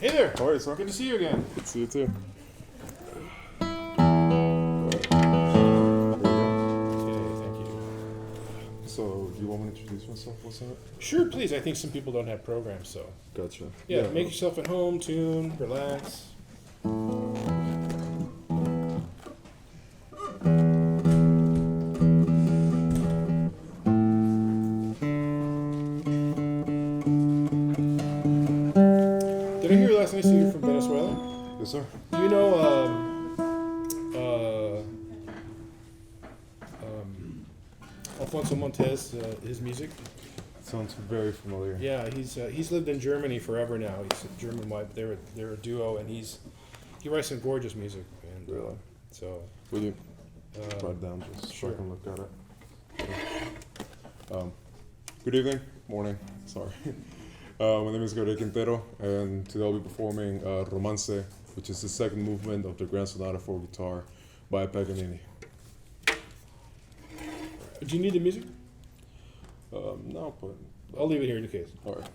Hey there. How are you, sir? Good to see you again. Good to see you too. Okay, thank you. So, do you want me to introduce myself? What's that? Sure, please. I think some people don't have programs, so. Gotcha. Yeah, make yourself at home, tune, relax. Did I hear last night you're from Venezuela? Yes, sir. Do you know Alfonso Montez, his music? Sounds very familiar. Yeah, he's lived in Germany forever now. He's a German wife. They're a duo, and he writes some gorgeous music. And Really? so. Will you write it down just sure. so I can look at it? Good evening, morning, sorry. My name is Gabriel Quintero, and today I'll be performing Romanze, which is the second movement of the Grand Sonata for guitar by Paganini. Do you need the music? No, but... I'll leave it here in case. All right.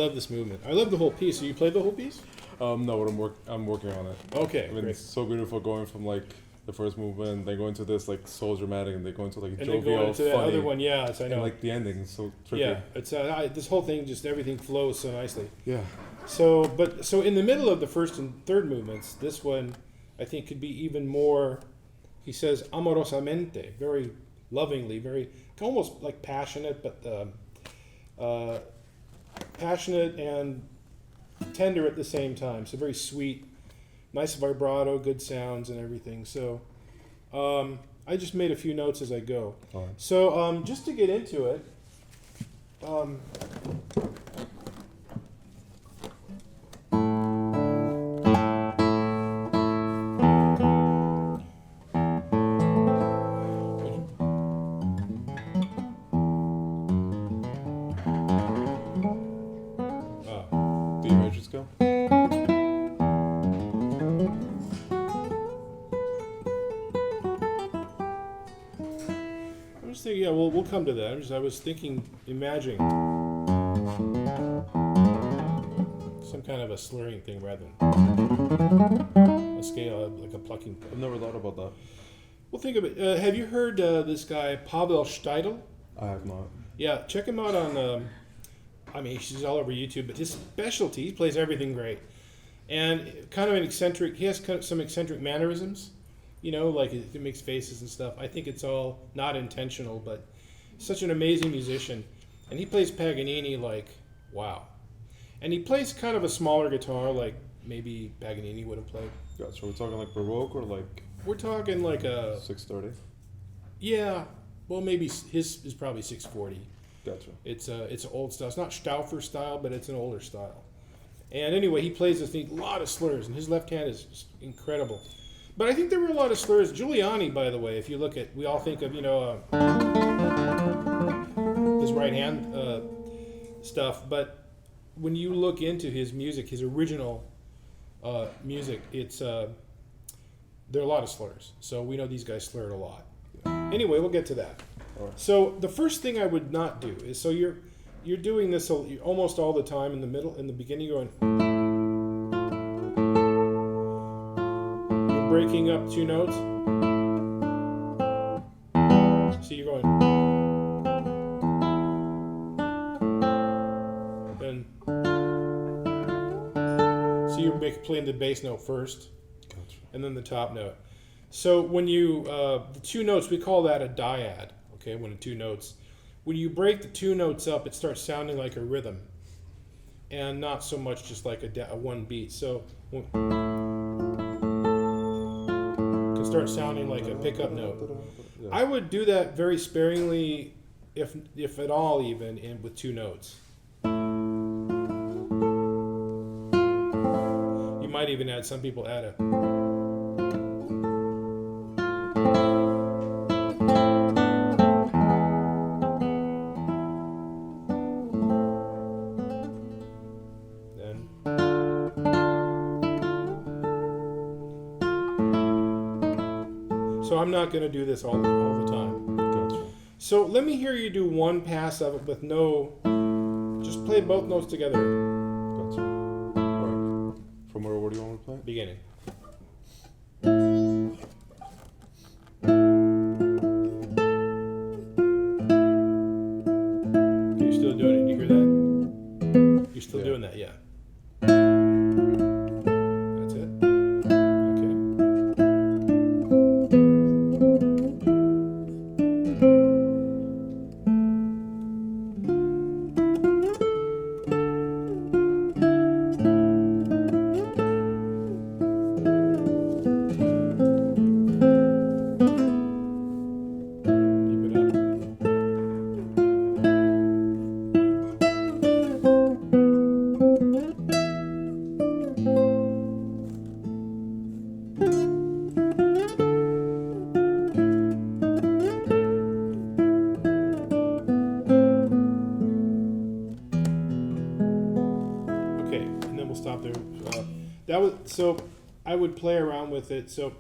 love this movement. I love the whole piece. So you played the whole piece? No, but I'm working on it. Okay, I mean, great. it's so beautiful going from like the first movement, they go into this like so dramatic, and they go into like And then jovial, going into that funny, other one, yeah, I know. and like the ending is so trippy. Yeah, it's this whole thing, just everything flows so nicely. Yeah. So in the middle of the first and third movements, this one I think could be even more. He says amorosamente, very lovingly, very almost like passionate, but passionate and tender at the same time. So very sweet, nice vibrato, good sounds and everything. So I just made a few notes as I go. All right. So just to get into it. D major scale. I'm just thinking, yeah, we'll come to that. I was thinking, imagining some kind of a slurring thing rather than a scale, like a plucking. I've never thought about that. Well, think of it. Have you heard this guy, Pavel Steidl? I have not. Yeah, check him out on, I mean, he's all over YouTube, but his specialty, he plays everything great. And kind of an eccentric, he has kind of some eccentric mannerisms, you know, like he makes faces and stuff. I think it's all not intentional, but such an amazing musician. And he plays Paganini like, wow. And he plays kind of a smaller guitar like maybe Paganini would have played. Gotcha. We're talking like Baroque or like We're talking like a, 630. yeah, well maybe his is probably 640. Gotcha. It's an old style. It's not Stauffer style, but it's an older style. And anyway, he plays this thing, a lot of slurs, and his left hand is just incredible. But I think there were a lot of slurs. Giuliani, by the way, if you look at, we all think of, you know, his right hand stuff, but when you look into his music, his original music, it's there are a lot of slurs. So we know these guys slurred a lot. Anyway, we'll get to that. All right. So the first thing I would not do is, so you're doing this almost all the time in the middle, in the beginning, you're breaking up two notes. So you're going, then, so you're playing the bass note first, Gotcha. and then the top note. So when you, the two notes, we call that a dyad, okay, when the two notes. When you break the two notes up, it starts sounding like a rhythm, and not so much just like a one beat. So it can start sounding like a pickup note. Yeah. I would do that very sparingly, if at all, even with two notes. You might even add. Some people add a. So I'm not going to do this all the time. Gotcha. So let me hear you do one pass of it with no, just play both notes together. Gotcha. Right. From where do you want me to play? Beginning. Okay, you're still doing it. You hear that? You're still doing that, yeah. That's it. Okay. Keep it up. Okay, and then we'll stop there. So I would play around with it. So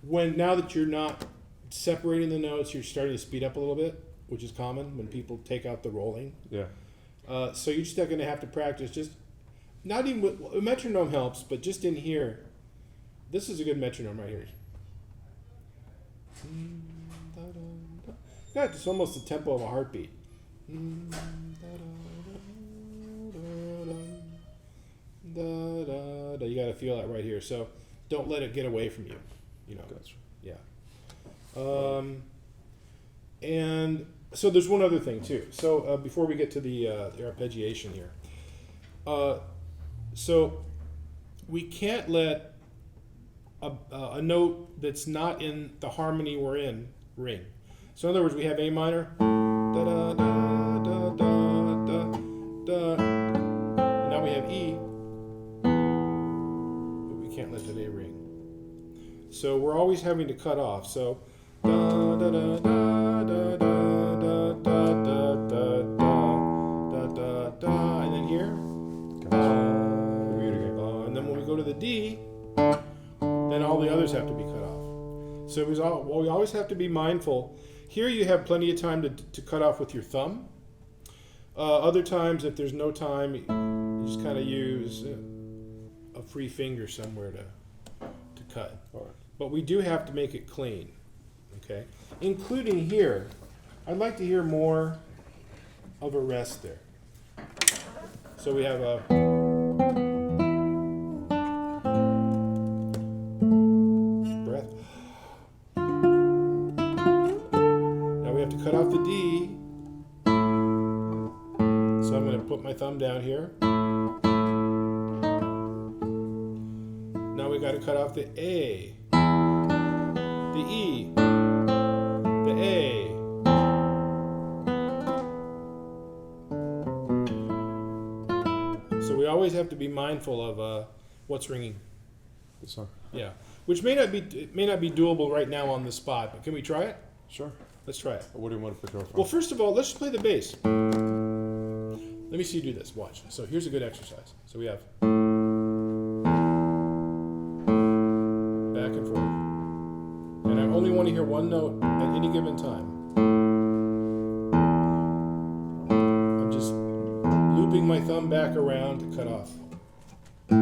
now that you're not separating the notes, you're starting to speed up a little bit, which is common when people take out the rolling. Yeah. So you're just going to have to practice. Just not even with, a metronome helps, but just in here. This is a good metronome right here. Yeah, it's almost the tempo of a heartbeat. You got to feel that right here. So don't let it get away from you. You know. Gotcha. Yeah. And so there's one other thing too. So before we get to the arpeggiation here, so we can't let a note that's not in the harmony we're in ring. So in other words, we have A minor, da da da da da da da, and now we have E, but we can't let that A ring. So we're always having to cut off. So da da da da da da da da da da da da, and then here, and then when we go to the D, then all the others have to be cut off. So we always have to be mindful. Here you have plenty of time to cut off with your thumb. Other times, if there's no time, you just kind of use a free finger somewhere to cut. All right. But we do have to make it clean, okay? Including here, I'd like to hear more of a rest there. So we have a... breath. Now we have to cut off the D. So I'm going to put my thumb down here. Now we got to cut off the A. The E, the A. So we always have to be mindful of what's ringing. Yes, sir. Yeah, which may not be doable right now on the spot, but can we try it? Sure. Let's try it. What do you want to pick up from? Well, first of all, let's just play the bass. Let me see you do this. Watch. So here's a good exercise. So we have back and forth. And I only want to hear one note at any given time. I'm just looping my thumb back around to cut off. Yeah,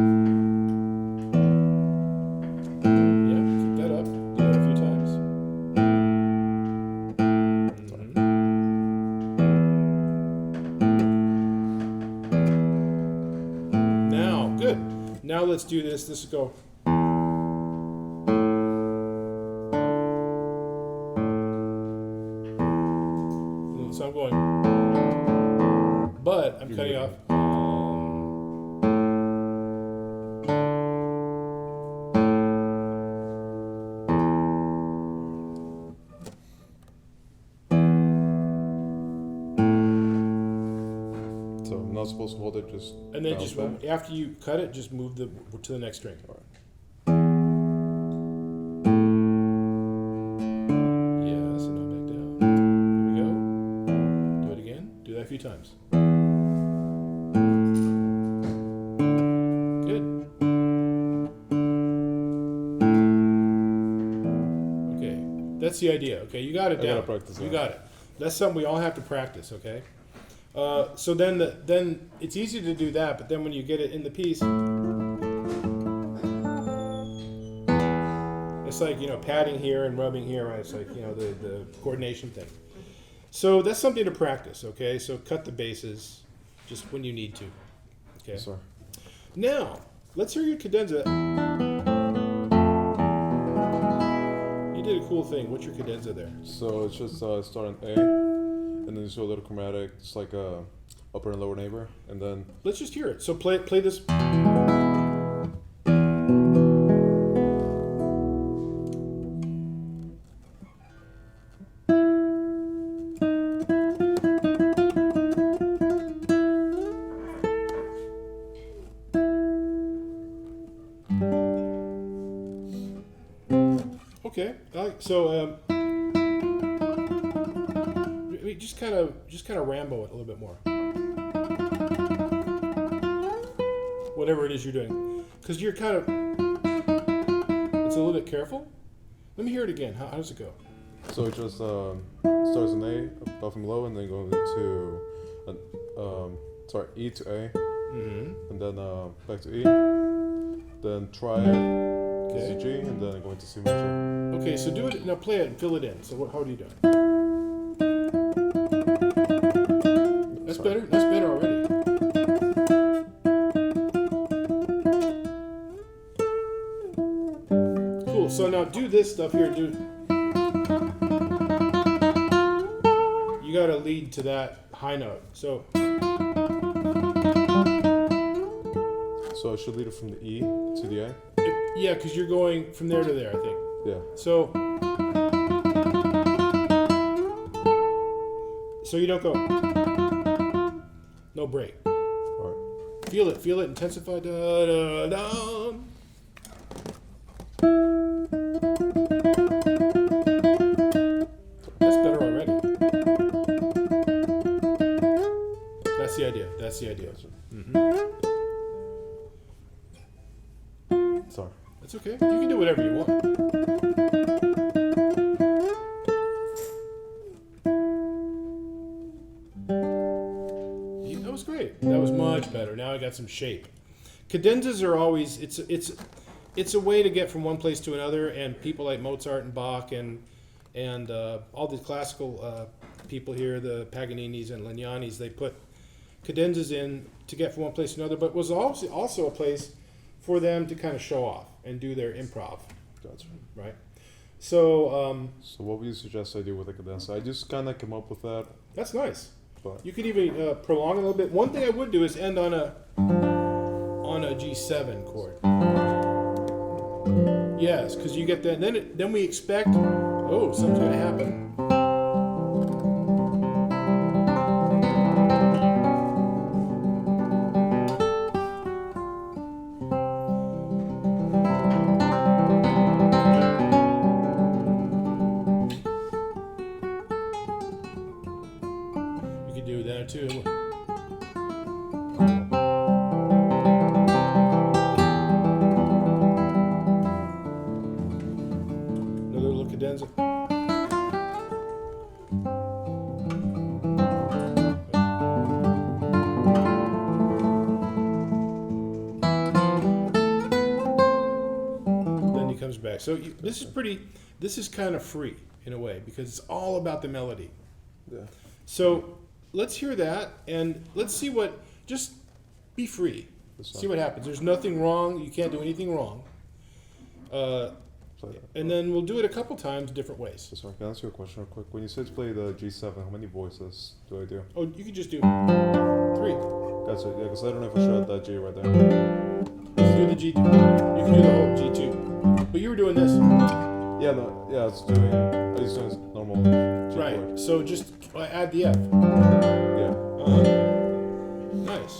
keep that up. Do that a few times. Now, good. Now let's do this. This will go. So I'm going, but I'm cutting off. So I'm not supposed to hold it, just And then bounce just back? after you cut it, just move to the next string. All right. Yeah, so now back down. Here we go. Do it again. Do that a few times. Good. Okay, that's the idea. Okay, you got it I down. gotta practice You that. got it. That's something we all have to practice. Okay. So then it's easy to do that, but then when you get it in the piece, it's like, padding here and rubbing here, right? It's like, the coordination thing. So that's something to practice, okay? So cut the basses just when you need to, okay? Yes, sir. Now, let's hear your cadenza. You did a cool thing. What's your cadenza there? So it's just start on A, and then just a little chromatic, just like a upper and lower neighbor, and then Let's just hear it. So play this. Okay. So we just kind of Rambo it a little bit more. Whatever it is you're doing, because you're kind of. It's a little bit careful. Let me hear it again. How does it go? so it just starts on A, above and below, and then going into sorry, E to A, Mm-hmm. and then back to E, then try it, C G, and then go into C major. Okay, so do it now. Play it and fill it in. So how do you do it? That's Sorry. better. That's better already. Cool. So now do this stuff here. You got to lead to that high note. So I should lead it from the E to the A. yeah, because you're going from there to there, I think. Yeah. So you don't go. No break. All right. Feel it, intensify. Da, da, da. That's better already. That's the idea. Mm-hmm. Sorry. That's okay. You can do whatever you want. Yeah, that was great. That was much better. Now I got some shape. Cadenzas are always it's a way to get from one place to another, and people like Mozart and Bach and all the classical people here, the Paganinis and Lignanis, they put cadenzas in to get from one place to another, but was also a place for them to kind of show off and do their improv, Gotcha. right? So So what would you suggest I do with the cadenza? I just kind of came up with that, that's nice. but You could even prolong it a little bit. One thing I would do is end on a G7 chord. Yes, because you get that. Then we expect, oh, something's gonna happen. You could do that too. Another little cadenza. Then he comes back. So this is kind of free in a way because it's all about the melody. yeah. So let's hear that and let's see just be free. That's See what happens. There's nothing wrong. You can't do anything wrong. Play that. And then we'll do it a couple times different ways. So sorry, can I ask you a question real quick? When you said to play the G7, how many voices do I do? Oh, you could just do 3. Gotcha, yeah, because I don't know if I showed that G right there. You can do the G2. You can do the whole G2. But you were doing this. Yeah, no, yeah, I was doing normal G Right. chord. So just add the F. Yeah. Nice.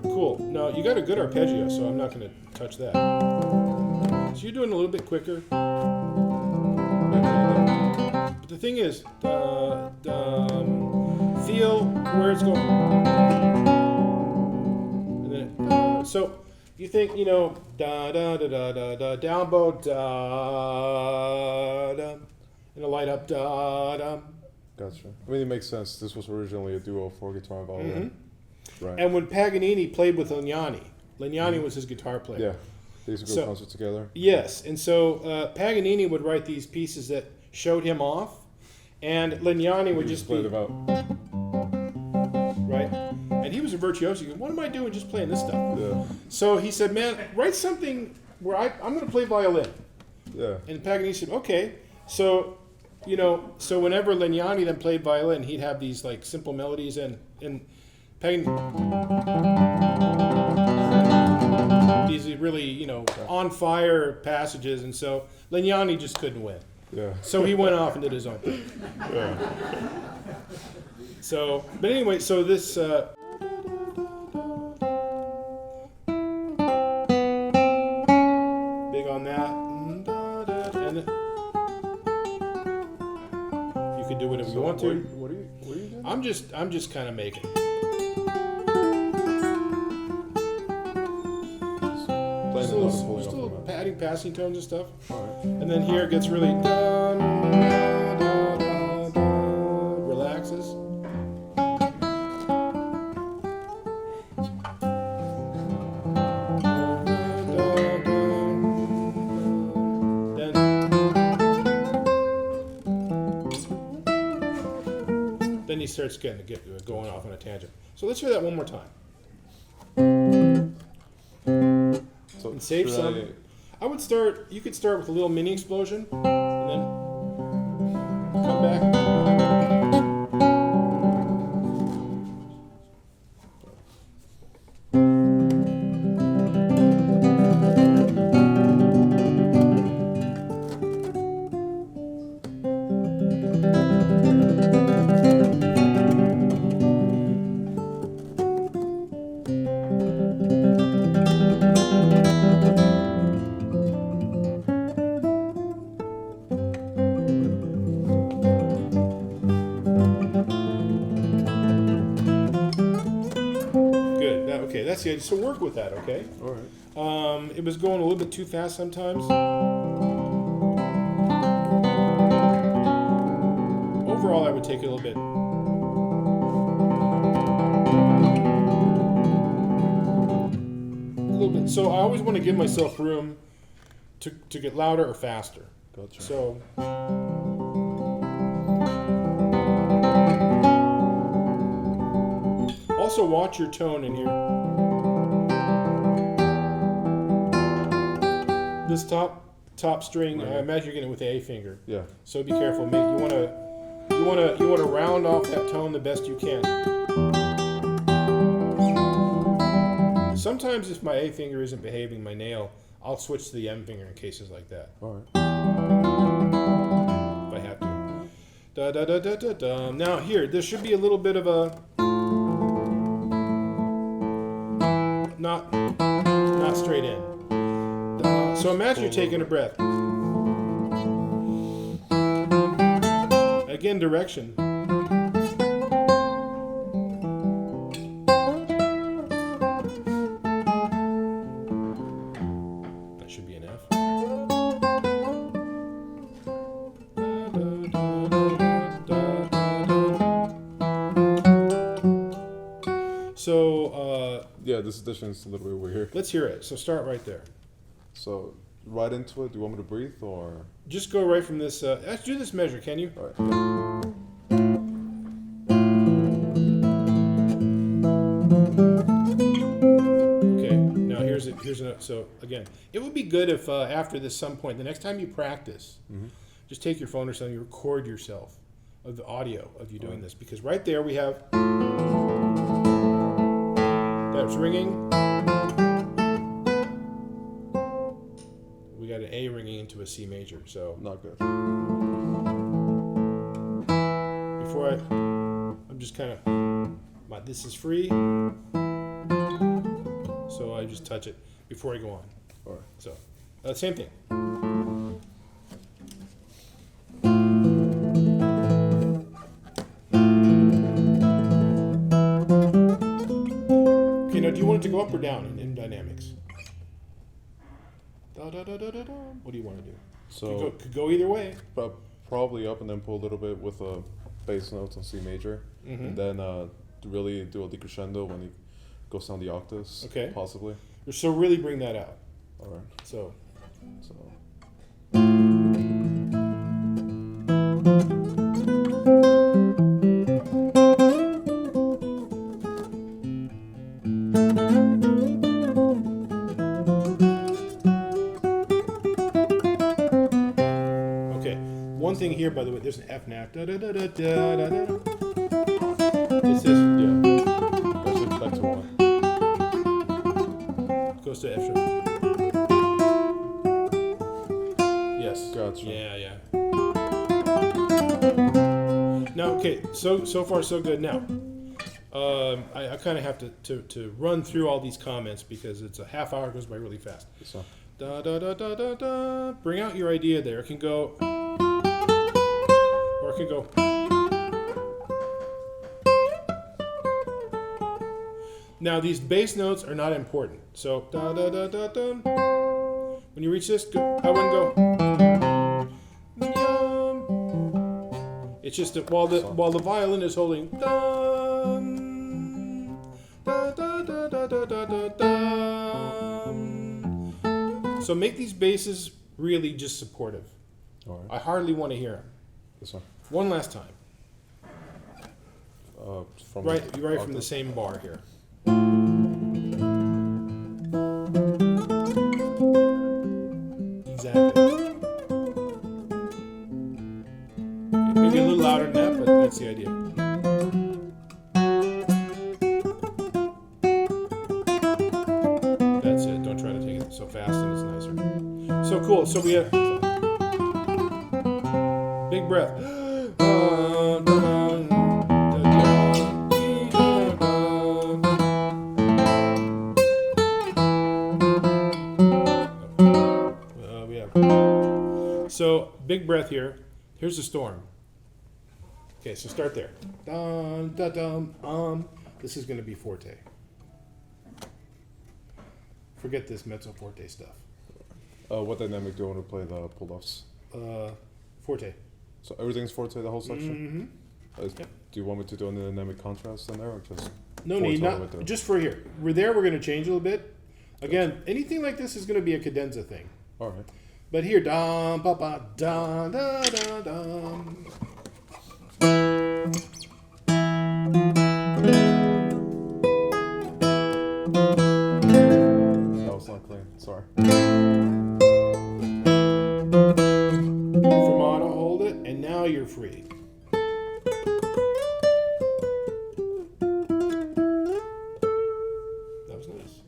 Cool. Now you got a good arpeggio, so I'm not going to touch that. So you're doing a little bit quicker. But the thing is, feel where it's going. And then, so you think, da da da da da da, down bow, da da, and a light up, da da. Gotcha. I mean, it makes sense. This was originally a duo for guitar and violin. Right. And when Paganini played with Lignani was his guitar player. Yeah, they used to go concert together. Yes, and so Paganini would write these pieces that showed him off, and Lignani would just play be them out. right. And he was a virtuoso. He goes, "What am I doing just playing this stuff?" Yeah. So he said, "Man, write something where I'm going to play violin." Yeah. And Paganini said, "Okay." So, so whenever Lignani then played violin, he'd have these like simple melodies, and Paganini these really on fire passages, and so Lignani just couldn't win. Yeah. So he went off and did his own thing. Yeah. So, but anyway, so this. Big on that. And then you can do whatever you want to. What are you doing? I'm just kind of making. Still padding, passing tones and stuff. Alright. And then here it gets really dun, dun, dun. he starts getting going off on a tangent. So let's hear that one more time. So And save should some. I would start. You could start with a little mini explosion, and then come back. Good. Okay, that's the idea. So work with that. Okay. All right. It was going a little bit too fast sometimes. Overall, I would take it a little bit. A little bit. So I always want to give myself room to get louder or faster. Gotcha. So. Also watch your tone in here. This top string, I imagine you're getting it with the A finger. Yeah. So be careful, mate. You wanna round off that tone the best you can. Sometimes if my A finger isn't behaving, my nail, I'll switch to the M finger in cases like that. All right. If I have to. Da da da da da da. Now here, there should be a little bit of a not straight in. So imagine you're taking a breath. Again, direction. That should be an F. So, Yeah, this edition is a little bit weird here. let's hear it. So start right there. So right into it. Do you want me to breathe or? Just go right from this. Let's do this measure, can you? All right. Okay. Now here's a. So again, it would be good if after this some point, the next time you practice, just take your phone or something, you record yourself of the audio of you doing this, because right there we have that's ringing. We got an A ringing into a C major. So Not good. before I'm just kind of, this is free, so I just touch it before I go on. All right. So, same thing. Okay, now do you want it to go up or down in dynamics? Da, da, da, da, da, da. What do you want to do? So Could go either way. probably up and then pull a little bit with a bass notes on C major, and then really do a decrescendo when he goes down the octaves. Okay. Possibly. So really bring that out. All right. So. So. Okay. One thing here, by the way, there's an F nap. Da, da, da, da, da, da, da. It's this. Yeah. That's it, back to one. Goes to F sharp. Yes. Gotcha. Yeah. Now, okay, so far so good. Now, I kind of have to run through all these comments because it's a half hour, goes by really fast. So. Da da da da da da. Bring out your idea there. It can go, or it can go. Now these bass notes are not important. So da da da da da. When you reach this, go, I wouldn't go. It's just that while the violin is holding dum, da da da da da da da dum. So make these basses really just supportive. All right. I hardly want to hear them. This one. One last time. from right from the same bar here. Exactly. Maybe a little louder than that, but that's the idea. That's it. Don't try to take it so fast, and it's nicer. So cool. So we have big breath. So big breath here. Here's the storm. Okay, so start there. Dum, da, dum. This is going to be forte. Forget this mezzo forte stuff. What dynamic do you want to play the pull-offs? Forte. So everything's forte the whole section? Mm-hmm. Do you want me to do any dynamic contrast in there, or just No forte need. all the way Not through? just for here. We're going to change a little bit. Again, anything like this is going to be a cadenza thing. All right. But here, dum, ba, ba, dum, da, da, dum. That was not clean. Sorry. Fermata, hold it, and now you're free. That was nice.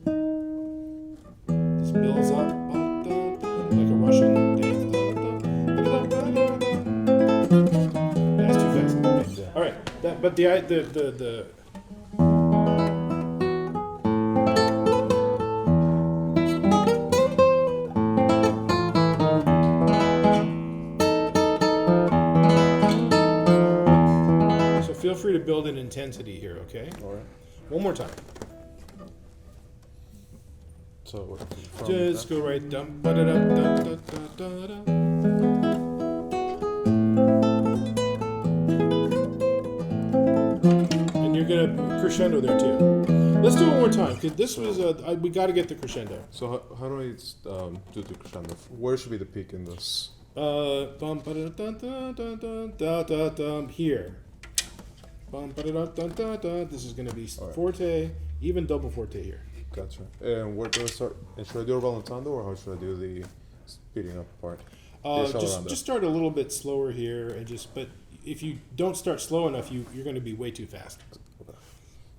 This builds up like a Russian dance. That's too fast. Okay. Yeah. All right, but the feel free to build an intensity here, okay? All right. One more time. So from Just that- go right dum ba da da da da da da. And you're gonna crescendo there too. Let's do it one more time, because this was we got to get the crescendo. So how do I do the crescendo? Where should be the peak in this? Bum ba da da da da da da da here. Bum ba da da da da da. This is gonna be All right. forte, even double forte here. Gotcha. And where do I start? And should I do a rallentando, or how should I do the speeding up part? Just start a little bit slower here, and but if you don't start slow enough, you're going to be way too fast. Okay.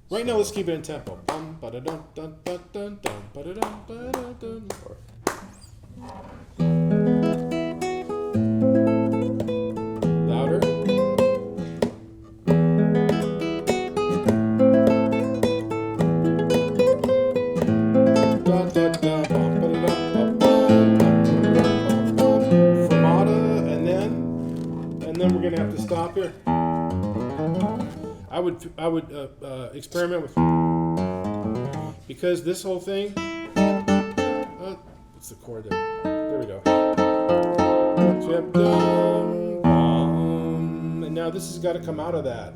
Right now, let's keep it in tempo. Bum, ba-da-dum, dun, dun, dun, dun, ba-da-dum, ba-da-dum. Louder. Da, da, da, bum, ba-da-dum, bum, bum, bum, bum, bum. Fermata, and then we're gonna have to stop here. I would experiment with, because this whole thing. What's the chord there? There we go. So we have dum, bum, and now this has got to come out of that.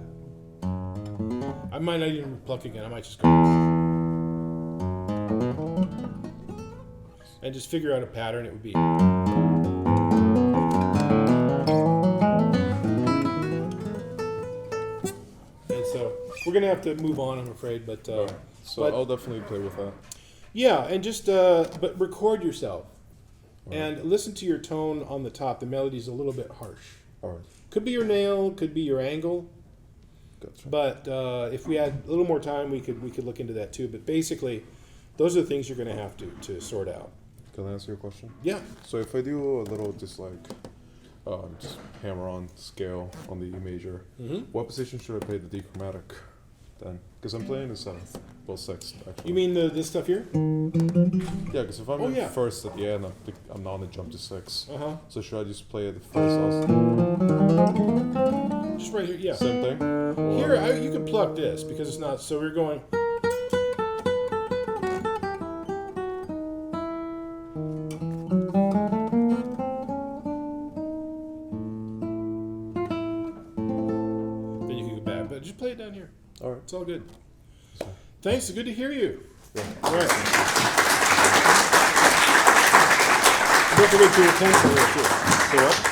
I might not even pluck again. I might just go and just figure out a pattern. It would be. So we're gonna have to move on, I'm afraid, but Alright. So but- I'll definitely play with that. yeah, and just but record yourself and listen to your tone on the top. The melody's a little bit harsh. All right. Could be your nail, could be your angle, Gotcha. but if we had a little more time, we could look into that too. But basically, those are the things you're gonna have to sort out. Can I answer your question? Yeah. So if I do a little just hammer on scale on the E major, what position should I play the D chromatic then? Because I'm playing the seventh, well sixth actually. You mean this stuff here? Yeah, because if I'm in yeah. first at the end, I'm not on the jump to six. Uh-huh. So should I just play the first also? Just right here, yeah. Same thing? Or- Here, you can pluck this because it's not, so we're going. Then you can go back, but just play it down here. All right. It's all good. Thanks, it's good to hear you. Yeah. All right. Don't forget your pencil here, too. So what?